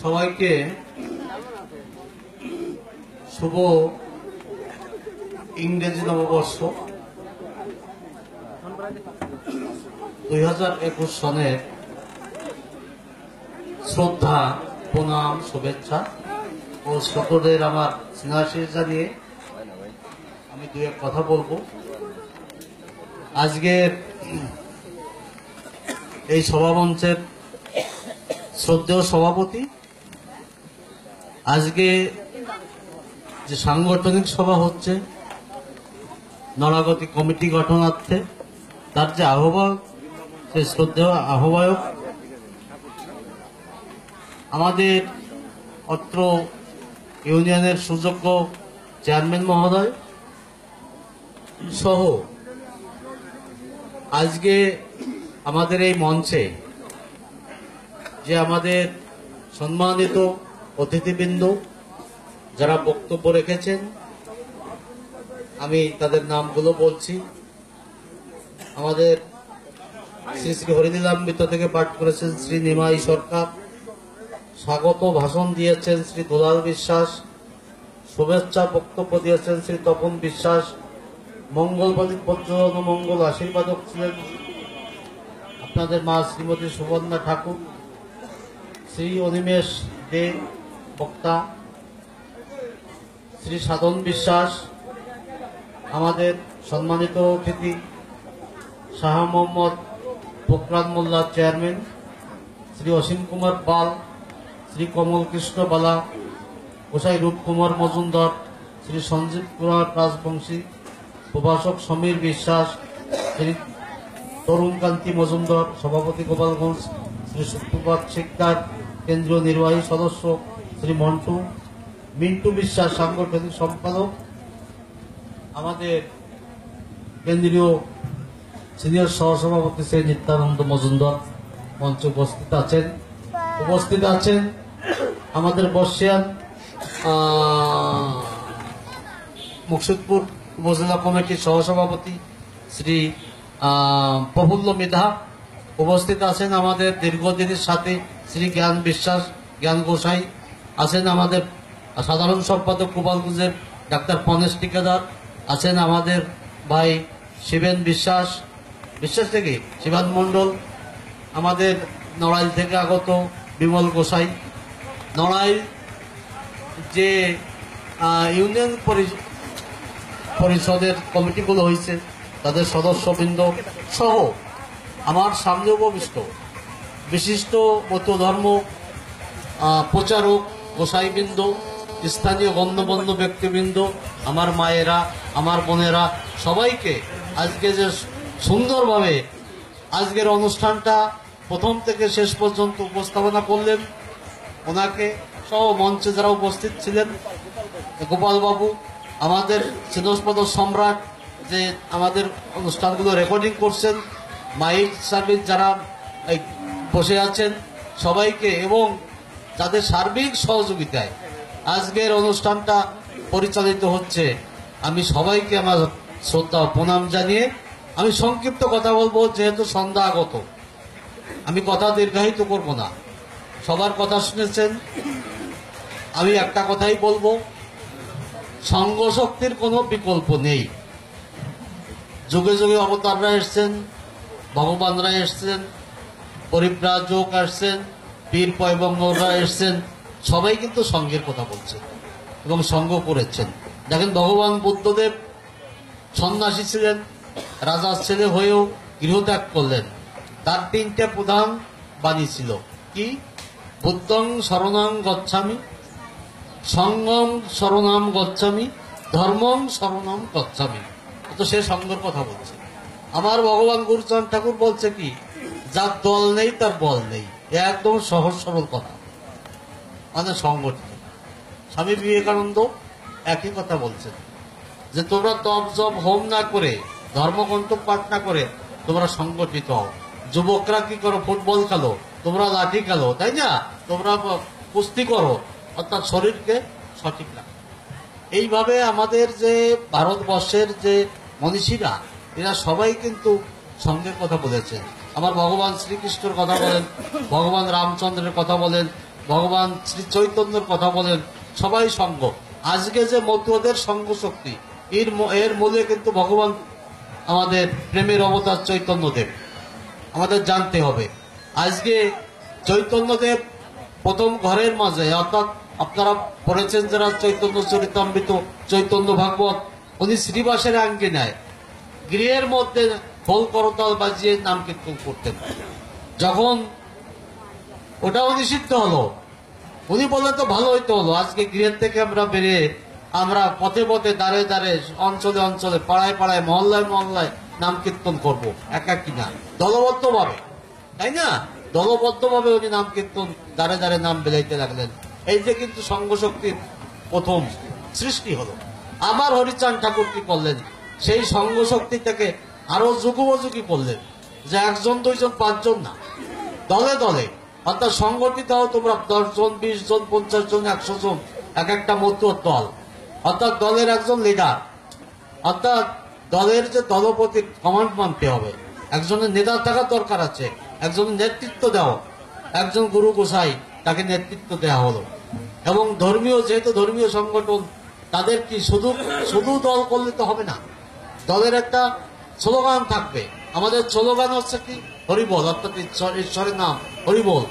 সবাইকে শুভ ইংরেজি নববর্ষ 2021 সনের শ্রদ্ধা, প্রণাম, শুভেচ্ছা ও সকলের আমার স্নেহাশীষ জানিয়ে আমি দু এক কথা বলবো। আজকের এই সভামঞ্চের শ্রদ্ধেয় সভাপতি, আজকে যে সাংগঠনিক সভা হচ্ছে নড়াগতি কমিটি গঠনার্থে, তার যে আহ্বায়ক, সে শ্রদ্ধেয় আহ্বায়ক আমাদের অত্র ইউনিয়নের সুযোগ্য চেয়ারম্যান মহোদয় সহ আজকে আমাদের এই মঞ্চে যে আমাদের সম্মানিত অতিথিবৃন্দ যারা বক্তব্য রেখেছেন, আমি তাদের নামগুলো বলছি। আমাদের শ্রী শ্রী হরিনীলামৃত থেকে পাঠ করেছেন শ্রী নিমাই সরকার, স্বাগত ভাষণ দিয়েছেন শ্রী দুলাল বিশ্বাস, শুভেচ্ছা বক্তব্য দিয়েছেন শ্রী তপন বিশ্বাস, মঙ্গলবাদী পর্যটন মঙ্গল আশীর্বাদক ছিলেন আপনাদের মা শ্রীমতী সুবর্ণা ঠাকুর, শ্রী অনিমেষ দে বক্তা, শ্রী সাধন বিশ্বাস, আমাদের সম্মানিত অতিথি শাহ মোহাম্মদ ফোকরান মোল্লা চেয়ারম্যান, শ্রী অসীম কুমার পাল, শ্রী কমল কৃষ্ণ বালা, গোসাই রূপকুমার মজুমদার, শ্রী সঞ্জীব কুমার রাজবংশী, প্রভাষক সমীর বিশ্বাস, শ্রী তরুণকান্তি মজুমদার, সভাপতি গোপালগঞ্জ, শ্রী সুপ্রভাত শিকদার, কেন্দ্রীয় নির্বাহী সদস্য শ্রী মিন্টু বিশ্বাস, সাংগঠনিক সম্পাদক, আমাদের কেন্দ্রীয় সিনিয়র সহসভাপতি শ্রী নিত্যানন্দ মজুমদার মঞ্চে উপস্থিত আছেন আমাদের বর্ষিয়ান মুর্শিদপুর উপজেলা কমিটির সহসভাপতি শ্রী প্রফুল্ল মৃধা, উপস্থিত আছেন আমাদের দীর্ঘদিনের সাথে শ্রী জ্ঞান বিশ্বাস, জ্ঞান গোসাই, আছেন আমাদের সাধারণ সম্পাদক গোপালগঞ্জের ডাক্তার পনেশ ঠিকাদার, আছেন আমাদের ভাই শিবেন বিশ্বাস থেকে শিবান মণ্ডল, আমাদের নড়াইল থেকে আগত বিমল গোসাই, নড়াইল যে ইউনিয়ন পরিষদের কমিটিগুলো হয়েছে তাদের সদস্যবৃন্দ সহ আমার সামনে উপবিষ্ট বিশিষ্ট বৌদ্ধ ধর্ম প্রচারক গোসাইবৃন্দ, স্থানীয় গণ্যমান্য ব্যক্তিবৃন্দ, আমার মায়েরা, আমার বোনেরা, সবাইকে আজকে যে সুন্দরভাবে আজকের অনুষ্ঠানটা প্রথম থেকে শেষ পর্যন্ত উপস্থাপনা করলেন, ওনাকে সহ মঞ্চে যারা উপস্থিত ছিলেন, গোপালবাবু, আমাদের স্নেহস্পদ সম্রাট যে আমাদের অনুষ্ঠানগুলো রেকর্ডিং করছেন, মাইক সার্ভিস যারা বসে আছেন সবাইকে, এবং যাদের সার্বিক সহযোগিতায় আজকের অনুষ্ঠানটা পরিচালিত হচ্ছে, আমি সবাইকে আমার শ্রদ্ধা প্রণাম জানিয়ে আমি সংক্ষিপ্ত কথা বলবো। যেহেতু সন্ধ্যা আগত, আমি কথা দীর্ঘায়িত করব না, সবার কথা শুনেছেন। আমি একটা কথাই বলবো, সংঘ শক্তির কোনো বিকল্প নেই। যুগে যুগে অবতাররা এসছেন, ভগবানরা এসছেন, পরিব্রাজক আসছেন, পীর পয়গম্বররা এসছেন, সবাই কিন্তু সংঘের কথা বলছেন এবং সংঘ করেছেন। দেখেন, ভগবান বুদ্ধদেব সন্ন্যাসী ছিলেন, রাজার ছেলে হয়েও গৃহত্যাগ করলেন। তার তিনটে প্রধান বাণী ছিল কি? বুদ্ধং শরণং গচ্ছামি, সংঘং শরণাম গচ্ছামি, ধর্মং শরণাম গচ্ছামি। তো সে সংঘের কথা বলছে। আমার ভগবান গুরুচাঁদ ঠাকুর বলছে কি? যার দল নেই তার বল নেই। একদম সহজ সরল কথা, মানে সংগঠিত। স্বামী বিবেকানন্দ একই কথা বলছেন যে তোমরা তপ জপ হোম না করে, ধর্মগ্রন্থ পাঠ না করে তোমরা সংগঠিত হও। যুবকরা কি করো? ফুটবল খেলো, তোমরা লাঠি খেলো, তাই না? তোমরা কুস্তি করো, অর্থাৎ শরীরকে সঠিক রাখো। এইভাবে আমাদের যে ভারতবর্ষের যে মনীষীরা, এরা সবাই কিন্তু সংঘের কথা বলেছেন। আমার ভগবান শ্রীকৃষ্ণের কথা বলেন, ভগবান রামচন্দ্রের কথা বলেন, ভগবান শ্রী চৈতন্যের কথা বলেন সবাই সঙ্গ। আজকে যে মতুয়াদের সঙ্গ শক্তি, এর মূলে কিন্তু ভগবান আমাদের প্রেমের অবতার চৈতন্যদেব। আমাদের জানতে হবে আজকে চৈতন্যদেব প্রথম ঘরের মাঝে, অর্থাৎ আপনারা পড়েছেন যারা চৈতন্য চরিতামৃত, চৈতন্য ভাগবত, উনি শ্রীবাসের আঙ্গি নেয় গৃহের মধ্যে খোল করতাল বাজিয়ে নাম কীর্তন করতেন। যখন ওটাও নিষিদ্ধ হলো, উনি বললেন তো ভালো হইতে হলো, আজকে গৃহের থেকে আমরা বেরিয়ে আমরা পথে পথে দাঁড়ে দাঁড়ে অঞ্চলে অঞ্চলে পাড়ায় পাড়ায় মহল্লায় মহল্লায় নাম কীর্তন করবো, একাকী না, দলবদ্ধভাবে, তাই না? দলবদ্ধভাবে উনি নাম কীর্তন দাঁড়ে দাঁড়ে নাম বেলাইতে লাগলেন। এই যে কিন্তু সঙ্গ শক্তির প্রথম সৃষ্টি হলো। আবার হরিচাঁদ ঠাকুর কি করলেন? সেই সঙ্গ শক্তি থেকে আরো যুগোপযোগী করলেন, যে একজন দুইজন পাঁচজন না, দলে দলে, অর্থাৎ সংগঠিত হও তোমরা 10 জন 20 জন 50 জন 100 জন, এক একটা মতুয়ার দল, অর্থাৎ দলের একজন লিডার, অর্থাৎ দলের যে দলপতি কমান্ড মানতে হবে, একজনের নেতা থাকার দরকার আছে, একজনের নেতৃত্ব দেওয়া, একজন গুরু গোসাই তাকে নেতৃত্ব দেওয়া হলো। এবং ধর্মীয়, যেহেতু ধর্মীয় সংগঠন, তাদের কি শুধু শুধু দল করলে তো হবে না, দলের একটা স্লোগান থাকবে। আমাদের স্লোগান হচ্ছে কি? হরিবল, অর্থাৎ ঈশ্বরের নাম হরিবল।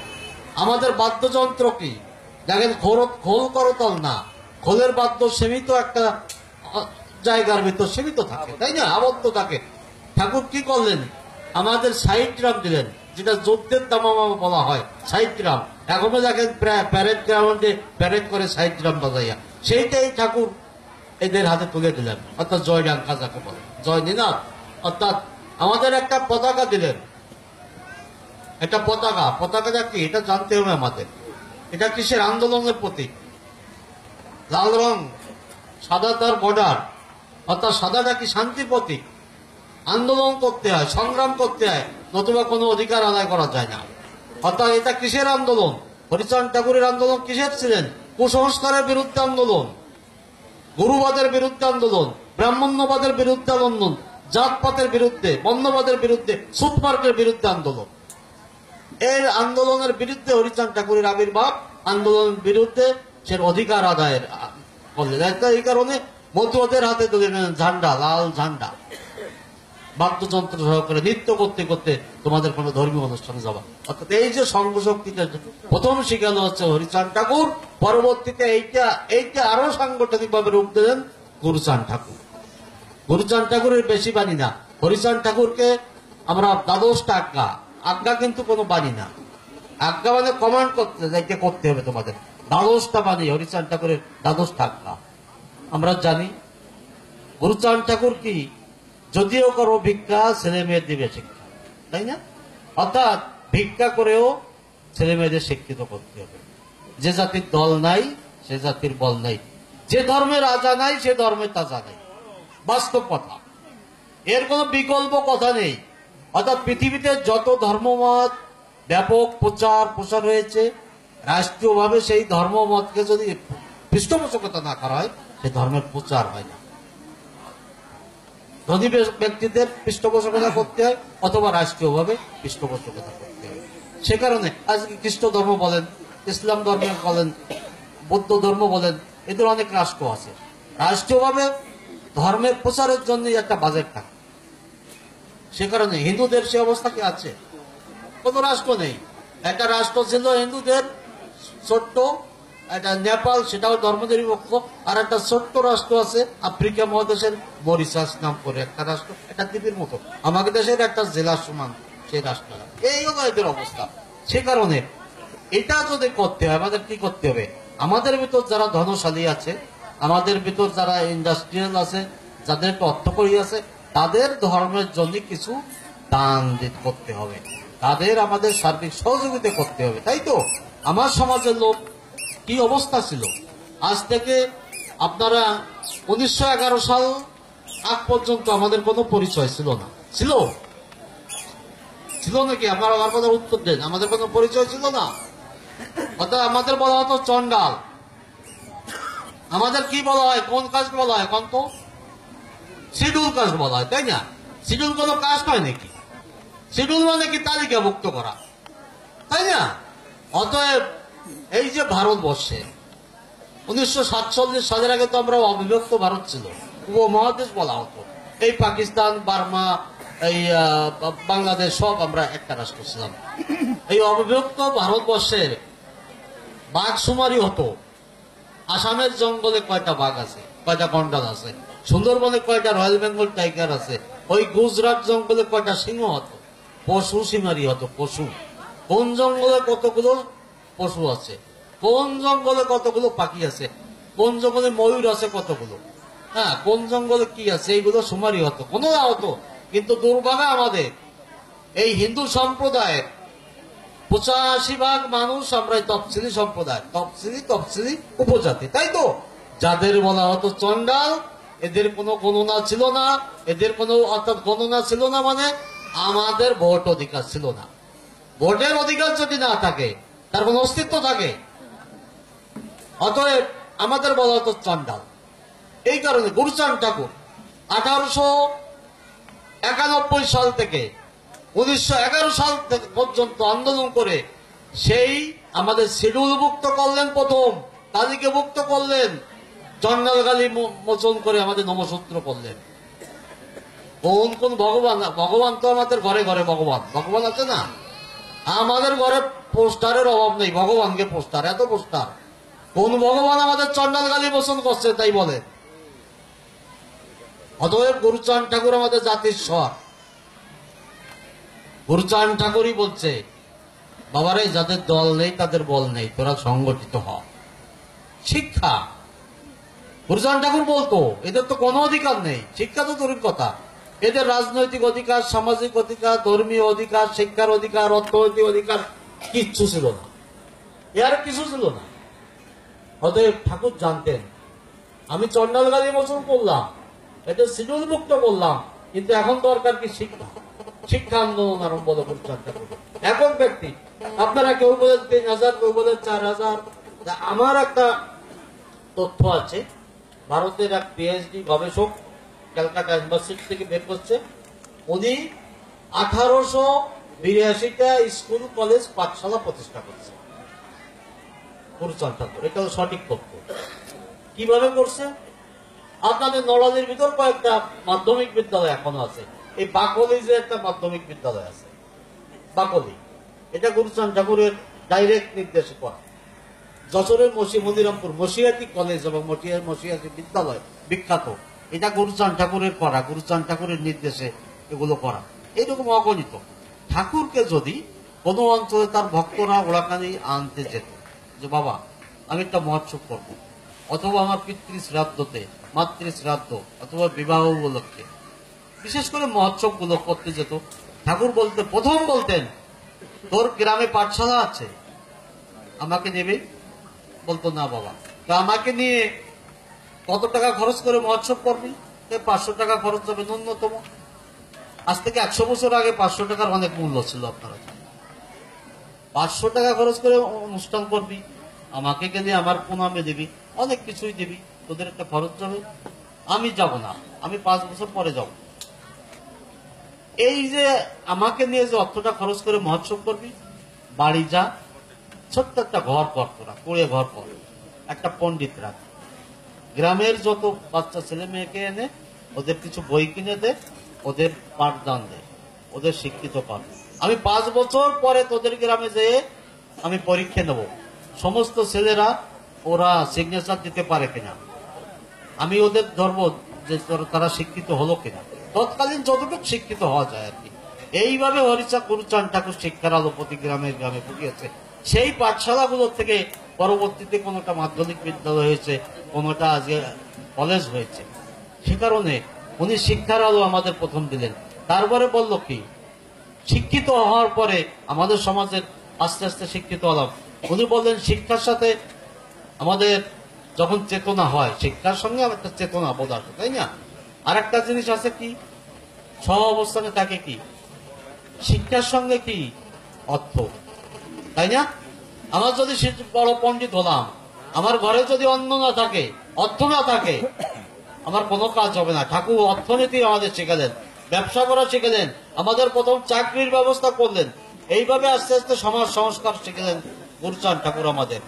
আমাদের বাদ্যযন্ত্র কি? দেখেন খোল করতাল না, খোলের বাদ্য সীমিত একটা জায়গার ভিতর সীমিত থাকে, তাই না, আবদ্ধ থাকে। ঠাকুর কি করলেন? আমাদের সাইড ড্রাম দিলেন, যেটা যুদ্ধের দামামা বলা হয়, সাইড ড্রাম। এখনো দেখেন প্যারেড গ্রাউন্ডে প্যারেড করে সাইড ড্রাম বাজাইয়া, সেইটাই ঠাকুর এদের হাতে তুলে দিলেন, অর্থাৎ জয় ডাঙ্কা যাকে বলে, জয় নিনাদ। অর্থাৎ আমাদের একটা পতাকা দিলেন, একটা পতাকাটা কি এটা জানতে হবে আমাদের। এটা কিসের আন্দোলনের প্রতীক? লাল রং, সাদা তার বর্ডার, অর্থাৎ সাদাটা কি শান্তির প্রতীক। আন্দোলন করতে হয়, সংগ্রাম করতে হয়, নতুবা কোনো অধিকার আদায় করা যায় না। অর্থাৎ এটা কিসের আন্দোলন? হরিচাঁদ ঠাকুরের আন্দোলন কিসের ছিলেন? কুসংস্কারের বিরুদ্ধে আন্দোলন, গুরুবাদের বিরুদ্ধে আন্দোলন, ব্রাহ্মণ্যবাদের বিরুদ্ধে আন্দোলন, জাতপাতের বিরুদ্ধে, বর্ণবাদের বিরুদ্ধে, সুতমার্গের বিরুদ্ধে আন্দোলন। এর আন্দোলনের বিরুদ্ধে হরিচাঁদ ঠাকুরের আবির্ভাব, আন্দোলনের বিরুদ্ধে সে অধিকার আদায়ের করলেন। এই কারণে মতুয়াদের হাতে দিলেন ঝান্ডা, লাল ঝান্ডা, বাদ্যযন্ত্র সহকারে নৃত্য করতে করতে তোমাদের কোনো ধর্মীয় অনুষ্ঠানে যাবা। অর্থাৎ এই যে সঙ্গ শক্তিটা প্রথম শিখানো হচ্ছে হরিচাঁদ ঠাকুর, পরবর্তীতে এইটা আরো সাংগঠনিক ভাবে রূপ দিলেন গুরুচাঁদ ঠাকুর। গুরুচাঁদ ঠাকুরের বেশি বাণী না, হরিচাঁদ ঠাকুরকে আমরা 12টা আজ্ঞা কিন্তু কোনো বাণী না, আজ্ঞা মানে কমান্ড করতে হবে তোমাদের। 12টা বাণী হরিচাঁদ ঠাকুরের, 12টা আজ্ঞা আমরা জানি। গুরুচাঁদ ঠাকুর কি? যদিও করো ভিক্ষা, ছেলে মেয়ের দিবে শিক্ষা, তাই না? অর্থাৎ ভিক্ষা করেও ছেলে মেয়েদের শিক্ষিত করতে হবে। যে জাতির দল নাই সে জাতির বল নাই, যে ধর্মের রাজা নাই সে ধর্মের তাজা নাই, বাস্তব কথা, এর কোনো বিকল্প কথা নেই। অর্থাৎ পৃথিবীতে যত ধর্মমত ব্যাপক প্রসার হয়েছে, রাষ্ট্রীয়ভাবে সেই ধর্মমতকে যদি পৃষ্ঠপোষকতা না করা হয়, সে ধর্মের প্রচার হয় না। ধনী ব্যক্তিদের পৃষ্ঠপোষকতা করতে হয়, অথবা রাষ্ট্রীয়ভাবে পৃষ্ঠপোষকতা করতে হয়। সে কারণে আজকে খ্রিস্ট ধর্ম বলেন, ইসলাম ধর্ম বলেন, বৌদ্ধ ধর্ম বলেন, এদের অনেক রাষ্ট্র আছে। রাষ্ট্রীয়ভাবে ধর্মের প্রচারের জন্য একটা বাজেট থাকে। সে কারণে হিন্দুদের সে অবস্থা কি আছে? কোন রাষ্ট্র নেই। একটা রাষ্ট্র ছিল হিন্দুদের ছোট্ট, একটা নেপাল, সেটাও ধর্মনিরপেক্ষ। আর একটা ছোট্ট রাষ্ট্র আছে আফ্রিকা মহাদেশের, মরিশাস নাম করে একটা রাষ্ট্র, একটা দ্বীপের মতো, আমাদের দেশের একটা জেলার সমান সেই রাষ্ট্র। এই হলো এদের অবস্থা। সে কারণে এটা যদি করতে হয়, আমাদের কি করতে হবে? আমাদের ভিতর যারা ধনশালী আছে, আমাদের ভিতর যারা ইন্ডাস্ট্রিয়াল আছে, যাদের অর্থকরী আছে, তাদের ধর্মের জন্য কিছু দান করতে হবে, তাদের আমাদের সার্বিক সহযোগিতা করতে হবে, তাই তো? আমার সমাজের লোক কি অবস্থা ছিল? আজ থেকে আপনারা 1911 সাল আগ পর্যন্ত আমাদের কোনো পরিচয় ছিল না। ছিল নাকি? আপনারা আমার কথা উত্তর দেন। আমাদের কোনো পরিচয় ছিল না। অর্থাৎ আমাদের বলা হতো চন্ডাল। আমাদের কি বলা হয়? কোন কাজ বলা হয়? কোন তো শিডিউল কাজ বলা হয়, তাই না? শিডিউল কোনো কাজ হয় নাকি? শিডিউল মানে কি? তালিকাভুক্ত করা, তাই না? অতএব এই যে ভারতবর্ষে 1947 সালের আগে তো আমরা অবিভক্ত ভারত ছিল, উপমহাদেশ বলা হতো। এই পাকিস্তান, বার্মা, এই বাংলাদেশ সব আমরা একটা রাষ্ট্র ছিলাম। এই অবিভক্ত ভারতবর্ষের বাঘ সুমারি হতো। আসামের জঙ্গলে কয়টা বাঘ আছে, কয়টা গন্ডার আছে, সুন্দরবনে কয়টা রয়্যাল বেঙ্গল টাইগার আছে, ওই গুজরাট জঙ্গলে কয়টা সিংহ হতো, পশু সিমারি হতো। পশু কোন জঙ্গলে কতগুলো পশু আছে, কোন জঙ্গলে কতগুলো পাখি আছে, কোন জঙ্গলে ময়ূর আছে কতগুলো, হ্যাঁ, কোন জঙ্গলে কি আছে, এইগুলো সুমারি হতো, কোনো হতো। কিন্তু দুর্ভাগ্য আমাদের এই হিন্দু সম্প্রদায়ের 85% মানুষ আমরা তফসিলি সম্প্রদায়, তফসিলি উপজাতি, তাই তো? যাদের বলা হতো চন্ডাল, এদের কোনো গণনা ছিল না, এদের কোনো অর্থাৎ গণনা ছিল না মানে আমাদের ভোট অধিকার ছিল না। ভোটের অধিকার যদি না থাকে, তার কোনো অস্তিত্ব থাকে, অতএব আমাদের বলা হতো চন্ডাল। এই কারণে গুরুচাঁদ ঠাকুর 1891 সাল থেকে 1911 সাল পর্যন্ত আন্দোলন করে সেই আমাদের শিডিউল মুক্ত করলেন, প্রথম তালিকে মুক্ত করলেন, চন্ডাল গালি মোচন করে আমাদের নমসূত্র করলেন। কোন কোন ভগবান, ভগবান তো আমাদের ঘরে ঘরে ভগবান আছে না, আমাদের ঘরে পোস্টারের অভাব নেই, ভগবানকে পোস্টার, এত পোস্টার। কোন ভগবান আমাদের চন্ডাল গালি মোচন করছে তাই বলে? অতএব গুরুচাঁদ ঠাকুর আমাদের জাতির স্বর। গুরুচাঁদ ঠাকুরই বলছে, বাবারে যাদের দল নেই তাদের বল নেই, তোরা সংগঠিত হ। শিক্ষা, গুরুচাঁদ ঠাকুর বলতো এদের তো কোনো অধিকার নেই, শিক্ষা তো দূরের কথা, এদের রাজনৈতিক অধিকার, সামাজিক অধিকার, ধর্মীয় অধিকার, শিক্ষার অধিকার, অর্থনৈতিক অধিকার কিচ্ছু ছিল না, এর কিছু ছিল না। অতএব ঠাকুর জানতেন আমি চন্ডাল গালি মোচন করলাম, এটা শিডিউল মুক্ত করলাম, কিন্তু এখন দরকার কি শিক্ষা, শিক্ষা আন্দোলন আরম্ভ হলো গুরুচাঁদ ঠাকুর। একক ব্যক্তি, আপনারা কেউ বলেন 3000, কেউ বলেন 4000। আমার একটা তথ্য আছে, ভারতের এক পিএইচডি গবেষক ক্যালকাটা ইউনিভার্সিটি থেকে বের করছে, উনি 1882টা স্কুল কলেজ পাঠশালা প্রতিষ্ঠা করছে গুরুচাঁদ ঠাকুর। এটা হলো সঠিক তথ্য। কিভাবে করছে? আপনাদের নড়ালির ভিতর কয়েকটা মাধ্যমিক বিদ্যালয় এখনো আছে। এই বাকলি যে একটা মাধ্যমিক বিদ্যালয় আছে, বাকলি, এটা গুরুচাঁদ ঠাকুরের ডাইরেক্ট নির্দেশে করা। যশোরের মনিরামপুর মসিয়াতি কলেজ এবং মসিয়াতি বিদ্যালয় বিখ্যাত, এটা গুরুচাঁদ ঠাকুরের করা, গুরুচাঁদ ঠাকুরের নির্দেশে এগুলো করা। এইরকম অগণিত। ঠাকুরকে যদি কোনো অঞ্চলে তার ভক্তরা ওড়াকানি আনতে যেত, যে বাবা আমি একটা মহোৎসব করবো, অথবা আমার পিতৃ শ্রাদ্ধতে, মাতৃ শ্রাদ্ধ, অথবা বিবাহ উপলক্ষে, বিশেষ করে মহোৎসব গুলো করতে যেত, ঠাকুর বলতে প্রথম বলতেন, তোর গ্রামে পাঠশালা আছে, আমাকে নেবে? বলতো না বাবা। তো আমাকে নিয়ে কত টাকা খরচ করে মহোৎসব করবি? 500 টাকা খরচ হবে ন্যূনতম। আজ থেকে 100 বছর আগে 500 টাকার অনেক মূল্য ছিল, আপনারা 500 টাকা খরচ করে অনুষ্ঠান করবি, আমাকে গেলে আমার প্রণামে দিবি, অনেক কিছুই দিবি, তোদের একটা খরচ যাবে, আমি যাব না, আমি 5 বছর পরে যাব। এই যে আমাকে নিয়ে যে অর্থটা খরচ করে মহোৎসব করবি, বাড়ি যা, ছোট্ট একটা ঘর কর, তোরা করে ঘর কর, একটা পণ্ডিত রাখ, গ্রামের যত বাচ্চা ছেলে মেয়েকে এনে ওদের কিছু বই কিনে দে, ওদের পাঠদান দে, ওদের শিক্ষিত কর। আমি 5 বছর পরে তোদের গ্রামে যেয়ে আমি পরীক্ষা নেব, সমস্ত ছেলেরা ওরা সিগনেচার দিতে পারে কিনা, আমি ওদের ধর্ম যে তারা শিক্ষিত হলো কিনা, তৎকালীন যতটুকু শিক্ষিত হওয়া যায় আর কি। এইভাবে গুরুচাঁদ ঠাকুর শিক্ষার আলো প্রতি গ্রামে গ্রামে ফুটিয়েছে। সেই পাঠশালাগুলো থেকে পরবর্তীতে কোনোটা মাধ্যমিক বিদ্যালয় হয়েছে, কোনোটা আজকে কলেজ হয়েছে। সে কারণে উনি শিক্ষার আলো আমাদের প্রথম দিলেন। তারপরে বলল কি, শিক্ষিত হওয়ার পরে আমাদের সমাজের আস্তে আস্তে শিক্ষিত হলাম। উনি বললেন শিক্ষার সাথে আমাদের যখন চেতনা হয়, শিক্ষার সঙ্গে একটা চেতনা বোধ আছে, তাই না? আর একটা জিনিস আছে কি, সব অবস্থানে থাকে কি, শিক্ষার সঙ্গে কি অর্থ, তাই না? আমার যদি বড় পণ্ডিত হলাম, আমার ঘরে যদি অন্ন না থাকে, অর্থ না থাকে, আমার কোনো কাজ হবে না। ঠাকুর অর্থনীতি আমাদের শিখালেন, ব্যবসা করা শিখালেন, আমাদের প্রথম চাকরির ব্যবস্থা করলেন। এইভাবে আস্তে আস্তে সমাজ সংস্কার শিখেলেন গুরুচাঁদ ঠাকুর আমাদের।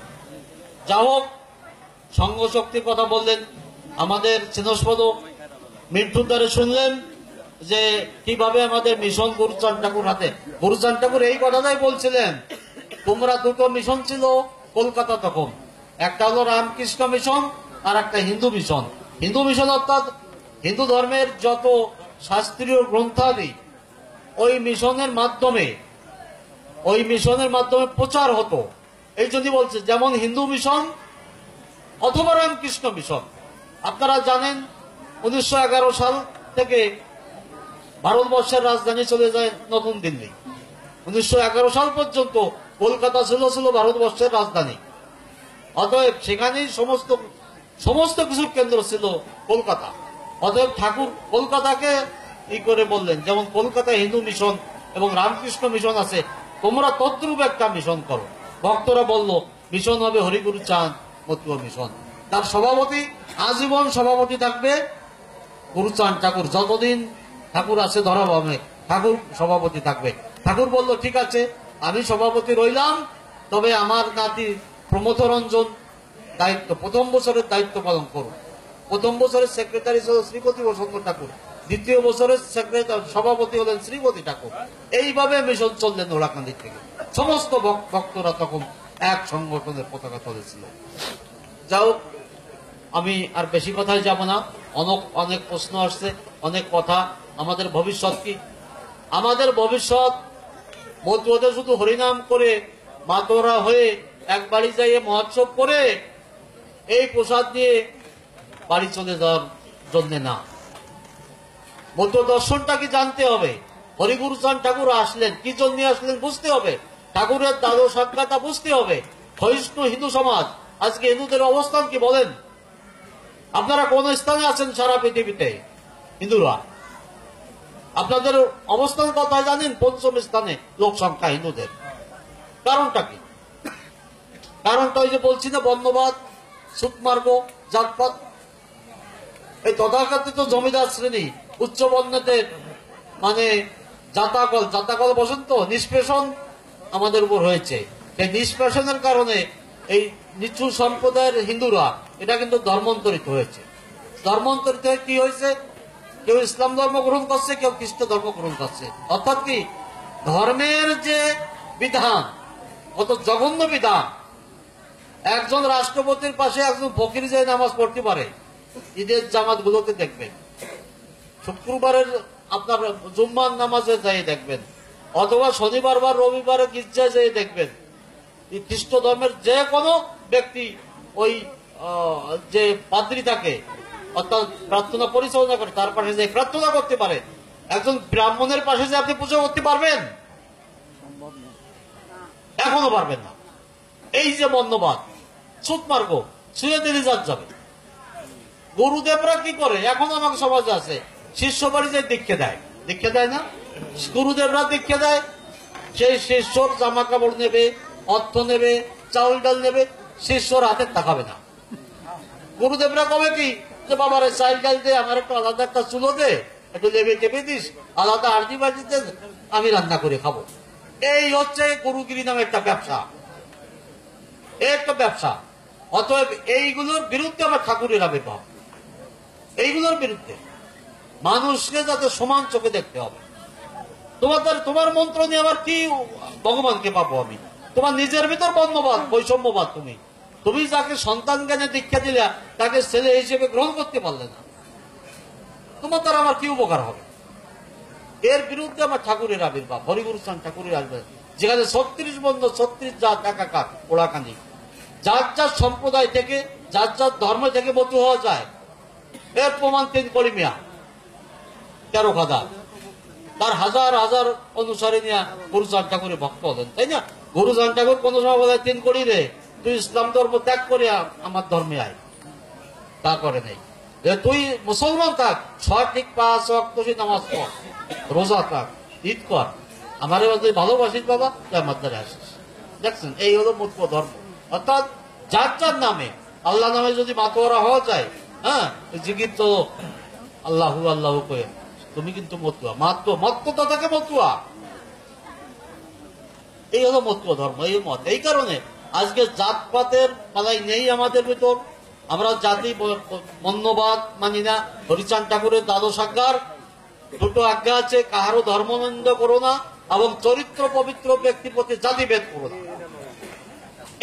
যা হোক, সংঘ শক্তির কথা বললেন আমাদের চিনস্পদ মিন্টুর দ্বারে শুনলেন যে কিভাবে আমাদের মিশন গুরুচাঁদ ঠাকুর হাতে। গুরুচাঁদ ঠাকুর এই কথাটাই বলছিলেন, তোমরা দুটো মিশন ছিল কলকাতা তখন, একটা হলো রামকৃষ্ণ মিশন আর একটা হিন্দু মিশন। হিন্দু মিশন অর্থাৎ হিন্দু ধর্মের যত শাস্ত্রীয় গ্রন্থাদি ওই মিশনের মাধ্যমে প্রচার হতো। এই যদি বলছে যেমন হিন্দু মিশন অথবা রামকৃষ্ণ মিশন। আপনারা জানেন 1911 সাল থেকে ভারতবর্ষের রাজধানী চলে যায় নতুন দিল্লি। 1911 সাল পর্যন্ত কলকাতা ছিল ভারতবর্ষের রাজধানী। অতএব সেখানেই সমস্ত কিছুর কেন্দ্র ছিল কলকাতা। অতএব ঠাকুর কলকাতাকে করে বললেন, যেমন কলকাতা হিন্দু মিশন এবং রামকৃষ্ণ মিশন আছে, তোমরা তদ্রূপ একটা মিশন করো। ভক্তরা বলল মিশন হবে হরিগুরু চাঁদ মতুয়া মিশন। তার সভাপতি, আজীবন সভাপতি থাকবে গুরুচাঁদ ঠাকুর। যতদিন ঠাকুর আছে ধরাভাবে ঠাকুর সভাপতি থাকবে। ঠাকুর বলল ঠিক আছে, আমি সভাপতি রইলাম, তবে আমার নাতি প্রমথ রঞ্জন প্রথম বছরের দায়িত্ব পালন করুন। প্রথম বছরের সেক্রেটারি ছিল শ্রীপতি বসন্ত ঠাকুর, দ্বিতীয় বছরের সভাপতি হলেন শ্রীপতি ঠাকুর। এইভাবে মিশন চললেন ওলাকান্দি থেকে। সমস্ত ভক্তরা তখন এক সংগঠনের পতাকা তুলেছিল। যাও, আমি আর বেশি কথায় যাব না। অনেক প্রশ্ন আসছে, অনেক কথা। আমাদের ভবিষ্যৎ কি? আমাদের ভবিষ্যৎ মধ্যে শুধু হরিনাম করে মাতোরা হয়ে এক বাড়ি যাইয়ে মহোৎসব করে এই প্রসাদ নিয়ে বাড়ি চলে যাওয়ার জন্য না। মধ্য দর্শনটা কি জানতে হবে। হরিগুরুচাঁদ ঠাকুর আসলেন কি জন্য আসলেন বুঝতে হবে। ঠাকুরের দ্বাদশ সাক্ষাৎটা বুঝতে হবে। ক্ষয়িষ্ণু হিন্দু সমাজ, আজকে হিন্দুদের অবস্থান কি বলেন? আপনারা কোন স্থানে আছেন সারা পৃথিবীতে? হিন্দুরা আপনাদের অবস্থান কোথায় জানেন? পঞ্চম স্থানে লোক সংখ্যা হিন্দুদের। কারণটা কি? কারণটা ওই যে বলছি না, বর্ণবাদ, সুতমার্গ, জাতপাত। এই তথাকথিত জমিদার শ্রেণী উচ্চ বর্ণের মানে জাতাকল বসন্ত নিষ্পেষণ আমাদের উপর হয়েছে। সেই নিষ্পেষণের কারণে এই নিচু সম্প্রদায়ের হিন্দুরা এটা কিন্তু ধর্মান্তরিত হয়েছে। ধর্মান্তরিত হয়ে কি হয়েছে? কেউ ইসলাম ধর্ম গ্রহণ করছে, কেউ খ্রিস্ট ধর্ম গ্রহণ করছে। অর্থাৎ কি, ধর্মের যে বিধান, কত জঘন্য বিধান। একজন রাষ্ট্রপতির পাশে একজন ফকির যে নামাজ পড়তে পারে, ঈদের জামাত গুলোতে দেখবেন, শুক্রবারের আপনার জুম্মার নামাজে যাই দেখবেন, অথবা শনিবার বা রবিবারে গির্জায় যেয়ে দেখবেন। খ্রিস্ট ধর্মের যে কোনো ব্যক্তি ওই যে পাদ্রী থাকে অর্থাৎ প্রার্থনা পরিচালনা করে, তার পাশে যে প্রার্থনা করতে পারে। একজন ব্রাহ্মণের পাশে যে আপনি পুজো করতে পারবেন? এখনো পারবেন না। এই যে বর্ণবাদ, সুতমার্গ, ছুঁয়ে দিলে যাবে। গুরুদেবরা কি করে এখন আমার সমাজে আছে, শিষ্য বাড়ি যে দীক্ষা দেয় না, গুরুদেবরা দীক্ষা দেয়। সেই শিষ্যর জামা কাপড় নেবে, অর্থ নেবে, চাউল ডাল নেবে, শিষ্যর হাতে তাকাবে না। গুরুদেবরা কবে কি যে বাবার চাউল ডাল দে, আমার একটু আলাদা একটা চুলো দে, একটু লেবে টেপে দিস, আলাদা আরজি বাজিতে আমি রান্না করে খাবো। এই হচ্ছে গুরুগিরি নামে একটা ব্যবসা, একটা ব্যবসা। অতএব এইগুলোর বিরুদ্ধে আমার ঠাকুরের আবির্ভাব। এইগুলোর বিরুদ্ধে মানুষকে যাতে সমান চোখে দেখতে হবে। তোমার মন্ত্র নিয়ে আবার কি ভগবানকে পাবো আমি? তোমার নিজের ভিতর বর্ণবাদ, বৈষম্যবাদ। তুমি যাকে সন্তান জ্ঞানে দীক্ষা দিলে তাকে ছেলে হিসেবে গ্রহণ করতে পারলে না, তোমার দ্বারা আমার কি উপকার হবে? এর বিরুদ্ধে আমার ঠাকুরের আবির্ভাব, হরিগুরুচাঁদ ঠাকুরের আবির্ভাব। যেখানে 36 বর্ণ 36 জাত একাকার ওড়াকানি, যার যার সম্প্রদায় থেকে যার যার ধর্ম থেকে বন্ধু হওয়া যায়। এর প্রমাণ 3 কলিমিয়া 13 খাদা, তার হাজার হাজার অনুসারী নিয়ে গুরুচাঁদ ঠাকুরের ভক্ত হলেন, তাই না? গুরুচাঁদ ঠাকুর কোন সময় বলে 3 কলি রে, তুই ইসলাম ধর্ম ত্যাগ করে আমার ধর্মে আয়। তা করে নাই। তুই মুসলমান থাক, ঠিক 5 ওয়াক্ত নামাজ পড়, রোজা থাক, ঈদ কর, আমার ভালোবাসিস বাবা, তুই আমার দ্বারা আসিস। দেখছেন, এই হলো মতুয়া ধর্ম। অর্থাৎ যার যার নামে, আল্লাহ নামে যদি মাতোয়ারা হওয়া যায়, হ্যাঁ, জিগির তো আল্লাহু আল্লাহু কয়ে, তুমি কিন্তু মতুয়া। মত্ততা থেকে মতুয়া। এই হলো মতুয়া ধর্ম, এই মত। এই কারণে আজকে জাতপাতের পালাই নেই আমাদের ভিতর। আমরা জাতি বর্ণবাদ মানি না। হরিচাঁদ ঠাকুরের দ্বাদশ আজ্ঞার দুটো আজ্ঞা আছে, কাহারও ধর্মনিন্দ করো না এবং চরিত্র পবিত্র ব্যক্তি প্রতি জাতিভেদ করো না।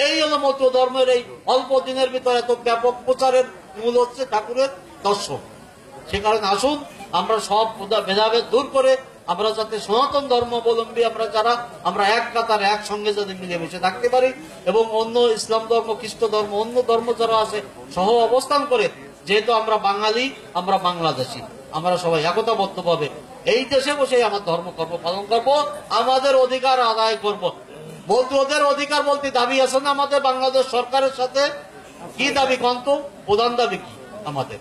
এই হলো মতুয়া ধর্মের এই অল্প দিনের ভিতরে এত ব্যাপক প্রচারের মূল হচ্ছে ঠাকুরের দর্শন। সে কারণে আসুন আমরা সব ভেদাভেদ দূর করে আমরা যাতে সনাতন ধর্মাবলম্বী আমরা যারা আমরা এক কাতারে একসঙ্গে যাতে মিলেমিশে থাকতে পারি এবং অন্য ইসলাম ধর্ম, খ্রিস্ট ধর্ম, অন্য ধর্ম যারা আছে সহ অবস্থান করে, যেহেতু আমরা বাঙালি, আমরা বাংলাদেশি, আমরা সবাই একতাবদ্ধভাবে এই দেশে বসে আমার ধর্মকর্ম পালন করব, আমাদের অধিকার আদায় করব। বলতে ওদের অধিকার বলতে দাবি আছে না আমাদের বাংলাদেশ সরকারের সাথে? কি দাবি কন্ত? প্রধান দাবি কি আমাদের?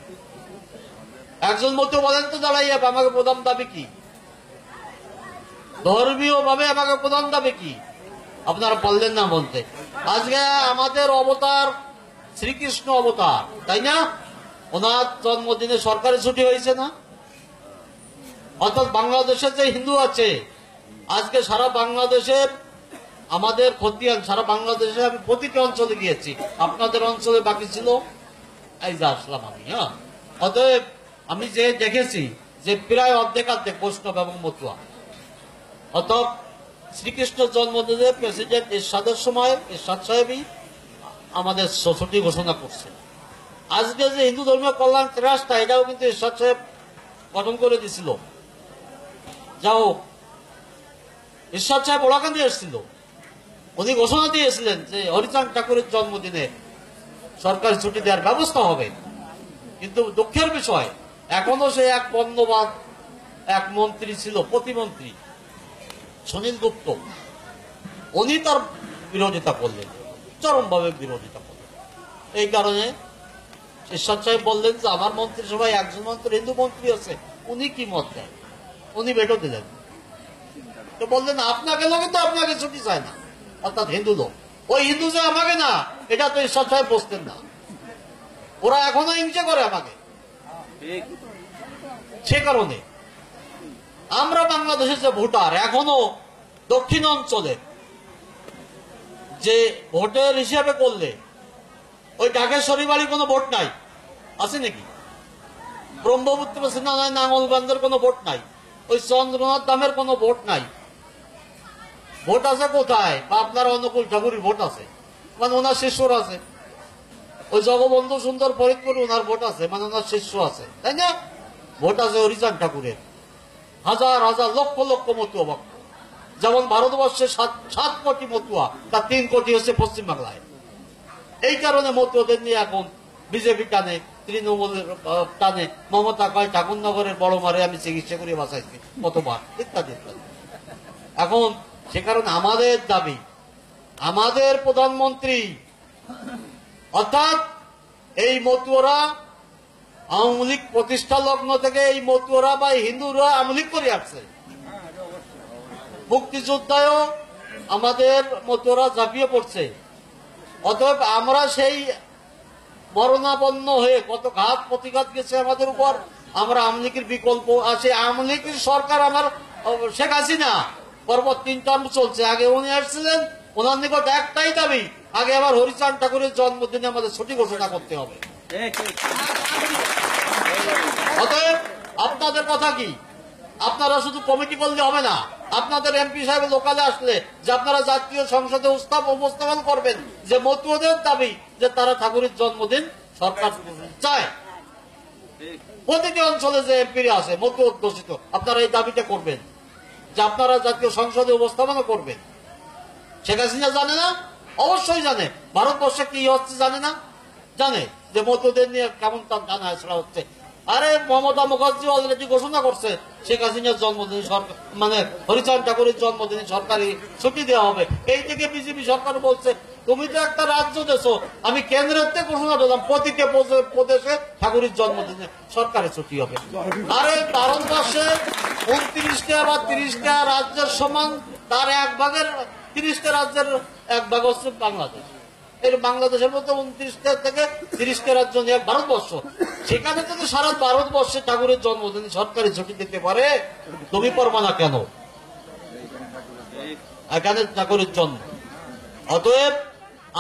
একজন মতো বলেন তো দাঁড়াই আমাকে প্রধান দাবি কি? ধর্মীয় ভাবে আমাকে প্রধান দাবি কি? আপনারা বললেন না বলতে। আজকে আমাদের অবতার শ্রীকৃষ্ণ অবতার, তাই না? ওনার জন্মদিনে সরকারি ছুটি হয়েছে না? অর্থাৎ বাংলাদেশের যে হিন্দু আছে আজকে সারা বাংলাদেশের আমাদের খতিয়ান, সারা বাংলাদেশে আমি প্রতিটি অঞ্চলে গিয়েছি, আপনাদের অঞ্চলে বাকি ছিল, এই যে আসলাম আমি। হ্যাঁ, অতএব আমি যে দেখেছি যে প্রায় অর্ধেক বৈষ্ণব এবং মতুয়া। অর্থাৎ শ্রীকৃষ্ণের জন্মদিনে প্রেসিডেন্ট এরশাদের সময় এরশাদ সাহেবই আমাদের ছুটি ঘোষণা করছে। আজকে যে হিন্দু ধর্মীয় কল্যাণ ট্রাস্টটা, এটাও কিন্তু এরশাদ সাহেব গঠন করে দিছিল। যাও, এরশাদ সাহেব ওরাকান্দি এসেছিল, উনি ঘোষণা দিয়েছিলেন যে হরিচাঁদ ঠাকুরের জন্মদিনে সরকারি ছুটি দেওয়ার ব্যবস্থা হবে। কিন্তু দুঃখের বিষয় এখনো সে এক বর্ণবাদ এক মন্ত্রী ছিল, প্রতিমন্ত্রী সুনীল গুপ্ত, উনি তার বিরোধিতা করলেন, চরমভাবে বিরোধিতা করলেন। এই কারণে এরশাদ সাহেব বললেন যে আমার মন্ত্রিসভায় একজন মাত্র হিন্দু মন্ত্রী আছে, উনি কি মত দেন? উনি ভেটো দিলেন, তো বললেন আপনাকে লোকে তো আপনাকে ছুটি চায় না, অর্থাৎ হিন্দু লোক। ওই হিন্দু যে আমাকে না, এটা তো এরশাদ সাহেব বসতেন না। ওরা এখনো হিংসা করে আমাকে। সে কারণে আমরা বাংলাদেশের যে ভোটার, এখনো দক্ষিণ অঞ্চলে যে ভোটের হিসাবে করলে ওই ঢাকেশ্বরী বাড়ির কোনো ভোট নাই, আছে নাকি? ব্রহ্মপুত্র সেনালয় নাঙ্গলগঞ্জের কোনো ভোট নাই, ওই চন্দ্রনাথ ধামের কোনো ভোট নাই। ভোট আছে কোথায়? বা আপনার অনুকূল ঠাকুরের ভোট আছে, মানে ওনার শিষ্যর আছে। ওই জগবন্ধু সুন্দর ফরিদপুর ওনার ভোট আছে, মানে ওনার শিষ্য আছে, তাই না? ভোট আছে হরিচাঁদ ঠাকুরের, হাজার হাজার লক্ষ লক্ষ মতুয়া ভক্ত। যেমন ভারতবর্ষে 7 কোটি মতুয়া, তার 3 কোটি হচ্ছে পশ্চিমবাংলায়। এই কারণে মতুয়াদের নিয়ে এখন বিজেপি টানে, তৃণমূলের টানে, মমতা কয় ঠাকুরনগরের বড় মারে আমি চিকিৎসা করে বাঁচাইছি কতবার, ইত্যাদি ইত্যাদি। এখন সে কারণে আমাদের দাবি, আমাদের প্রধানমন্ত্রী অর্থাৎ এই মতুয়ারা আওয়ামী লীগ প্রতিষ্ঠা লগ্ন থেকে এই মতুয়ারা বা হিন্দুরা আওয়ামী লীগ করে আসছে। মুক্তিযোদ্ধায়ও আমাদের মতুয়ারা ঝাঁপিয়ে পড়ছে। অতএব আমরা সেই মরণাপন্ন হয়ে কত ঘাত প্রতিঘাত গেছে আমাদের উপর, আমরা আওয়ামী লীগের বিকল্প আছে। আওয়ামী লীগের সরকার আমার শেখ হাসিনা পরপর 3 টার্ম চলছে, আগে উনি আসছিলেন, ওনার নিকট একটাই দাবি, আগে আবার হরিচাঁদ ঠাকুরের জন্মদিনে আমাদের ছুটি ঘোষণা করতে হবে। অতএব আপনাদের কথা কি? আপনারা শুধু কমিটি করলে হবে না, আপনাদের এমপি সাহেব লোকালে আসলে যে আপনারা জাতীয় সংসদে উপস্থাপন করবেন যে মতুয়াদের দাবি যে তারা ঠাকুরের জন্মদিন সরকার চায়। প্রতিটি অঞ্চলে যে এমপিরা আছে মতুয়া অধ্যুষিত, আপনারা এই দাবিটা করবেন যে আপনারা জাতীয় সংসদে উপস্থাপনা করবেন। শেখ হাসিনা জানে না? অবশ্যই জানে। ভারতবর্ষে কি হচ্ছে জানে না? জানে যে মতুয়াদের নিয়ে কেমন তার জানা হচ্ছে। আরে মমতা মুখার্জি অলরেডি ঘোষণা করছে শেখ হাসিনার জন্মদিন সরকার, মানে হরিচাঁদ ঠাকুরের জন্মদিনে সরকারি ছুটি দেওয়া হবে। এই থেকে বিজেপি সরকার বলছে তুমি তো একটা রাজ্য দেশো, আমি কেন্দ্রের থেকে ঘোষণা দিলাম প্রতিটি প্রদেশে ঠাকুরের জন্মদিনে সরকারি ছুটি হবে। আরে ভারতবর্ষে 29টা বা 30টা রাজ্যের সমান, তার 1/3 30টা রাজ্যের 1/3 হচ্ছে বাংলাদেশ। এর বাংলাদেশের মধ্যে 29টা থেকে 30টা রাজ্য নিয়ে ভারতবর্ষ। সেখানে যদি সারা ভারতবর্ষে ঠাকুরের জন্মদিনে সরকারি ছুটি দিতে পারে, তুমি পারবা না কেন? এখানে চাকরির জন্য। অতএব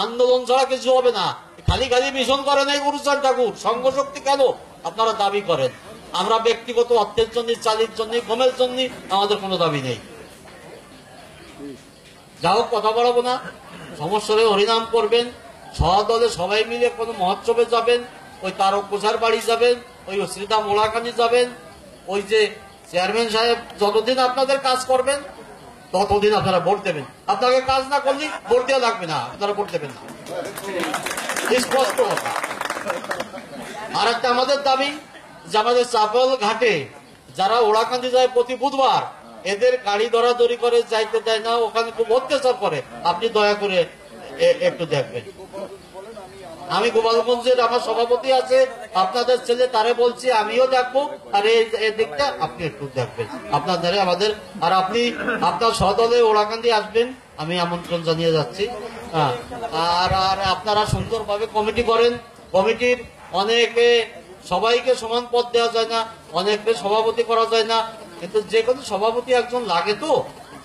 আন্দোলন ছাড়া কিছু হবে না। খালি খালি মিশন করে নাই গুরুচাঁদ ঠাকুর, সংঘশক্তি কেন আপনারা দাবি করেন? আমরা ব্যক্তিগত অর্থের জন্য, চালির জন্য, ঘুমের জন্য আমাদের কোনো দাবি নেই। যা হোক, কথা বলবো না। সমস্যারে হরিনাম করবেন, সদলে সবাই মিলে কোনো মহোৎসবে যাবেন, ওই তারক গোসার বাড়ি যাবেন, ওই শ্রীদাম ওলাকানি যাবেন। ওই যে চেয়ারম্যান সাহেব যতদিন আপনাদের কাজ করবেন ততদিন আপনারা ভোট দেবেন। আপনাকে কাজ না করলে ভোট দেওয়া লাগবে না, আপনারা ভোট দেবেন না, স্পষ্ট কথা। আর একটা আমাদের দাবি যে আমাদের চাপল ঘাটে যারা ওড়াকান্দি যায় প্রতি বুধবার, এদের গাড়ি দরাদরি করে যাইতে দেয় না, ওখানে খুব অত্যাচার করে। আপনি দয়া করে একটু দেখবেন। আমি গোপালগঞ্জের আমার সভাপতি আছে, আপনাদের ছেলে, তারে বলছি আমিও দেখবো, আর এই দিকটা আপনি একটু দেখবেন আপনাদের আমাদের। আর আপনি আপনার সদলে ওড়াকান্দি আসবেন, আমি আমন্ত্রণ জানিয়ে যাচ্ছি। আর আর আপনারা সুন্দরভাবে কমিটি করেন। কমিটির অনেকে, সবাইকে সমান পদ দেওয়া যায় না, অনেককে সভাপতি করা যায় না, কিন্তু যে কোনো সভাপতি একজন লাগে। তো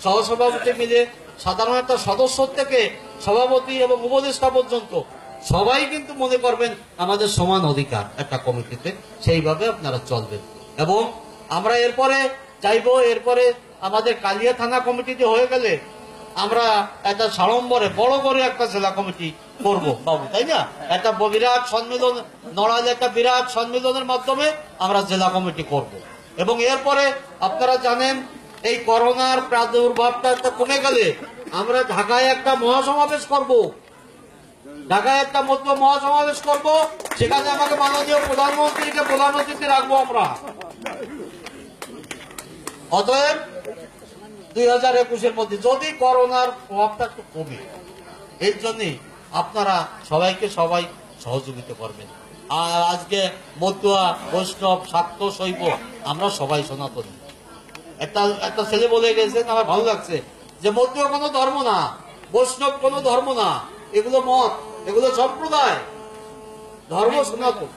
সহসভাপতি মিলে সাধারণ একটা সদস্য থেকে সভাপতি এবং উপদেষ্টা পর্যন্ত সবাই কিন্তু মনে করবেন আমাদের সমান অধিকার একটা কমিটিতে, সেইভাবে আপনারা চলবেন। এবং আমরা এরপরে চাইবো, এরপরে আমাদের কালিয়া থানা কমিটিতে হয়ে গেলে আমরা একটা সাড়ম্বরে বড় করে একটা জেলা কমিটি করব বাবু, তাই না? একটা বিরাট সম্মেলন, নড়াইলে একটা বিরাট সম্মেলনের মাধ্যমে আমরা জেলা কমিটি করব। এবং এরপরে আপনারা জানেন এই করোনার প্রাদুর্ভাবটা একটা কমে গেলে আমরা ঢাকায় একটা মহাসমাবেশ করব। ঢাকায় একটা মহাসমাবেশ করব, সেখানে আমাকে মাননীয় প্রধানমন্ত্রীকে প্রধান অতিথি রাখবো আমরা। অতএব 2021-এর মধ্যে যদি করোনার প্রভাবটা একটু কমে, এর জন্য আপনারা সবাইকে সবাই সহযোগিতা করবেন। আর আজকে মতুয়া, বৈষ্ণব, শাক্ত, শৈব, আমরা সবাই সনাতনী। একটা ছেলে বলে গেছেন, আমার ভালো লাগছে, যে মতুয়া কোনো ধর্ম না, বৈষ্ণব কোনো ধর্ম না, এগুলো মত, এগুলো সম্প্রদায়, ধর্ম সনাতন।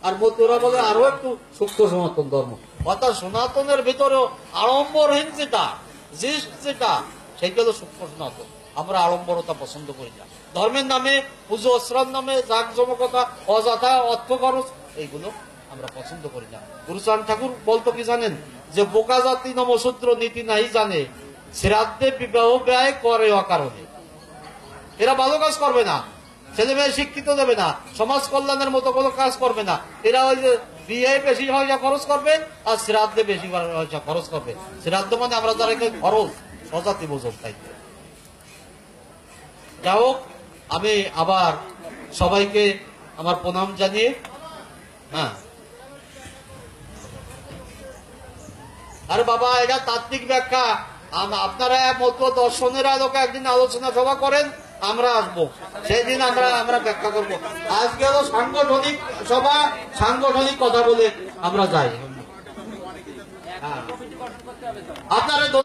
আর মতুয়ারা বলে আরো একটু সূক্ষ্ম সনাতন ধর্ম। অর্থাৎ সনাতনের ভিতরেও আড়ম্বরহীন যেটা, যেটা সেইটা হলো সূক্ষ্ম সনাতন। আমরা আড়ম্বরতা পছন্দ করি না। ধর্মের নামে, পুজো অস্ত্রার নামে জাঁকজমকতা, অযথা অর্থ খরচ, এইগুলো আমরা পছন্দ করি না। গুরুচাঁদ ঠাকুর বলতো কি জানেন, যে বোকা জাতি নমশূদ্র নীতি নাই জানে, শ্রাদ্ধে বিবাহ ব্যয় করে অকারণে। এরা ভালো কাজ করবে না, ছেলে মেয়ে শিক্ষিত দেবে না, সমাজ কল্যাণের মতো কোনো কাজ করবে না। এরা ওই যে বিয়ে বেশি পয়সা খরচ করবে আর শ্রাদ্ধে বেশি পয়সা খরচ করবে। শ্রাদ্ধ মানে আমরা যারা খরচ অজাতি বোঝন, তাই। যাই হোক, আমি আবার সবাইকে আমার প্রণাম জানিয়ে, আরে বাবা, এটা তাত্ত্বিক ব্যাখ্যা। আপনারা মত দর্শনের আলোকে একদিন আলোচনা সভা করেন, আমরা আসবো, সেদিন আমরা ব্যাখ্যা করব। আজকে হলো সাংগঠনিক সভা, সাংগঠনিক কথা বলে আমরা যাই। আপনারা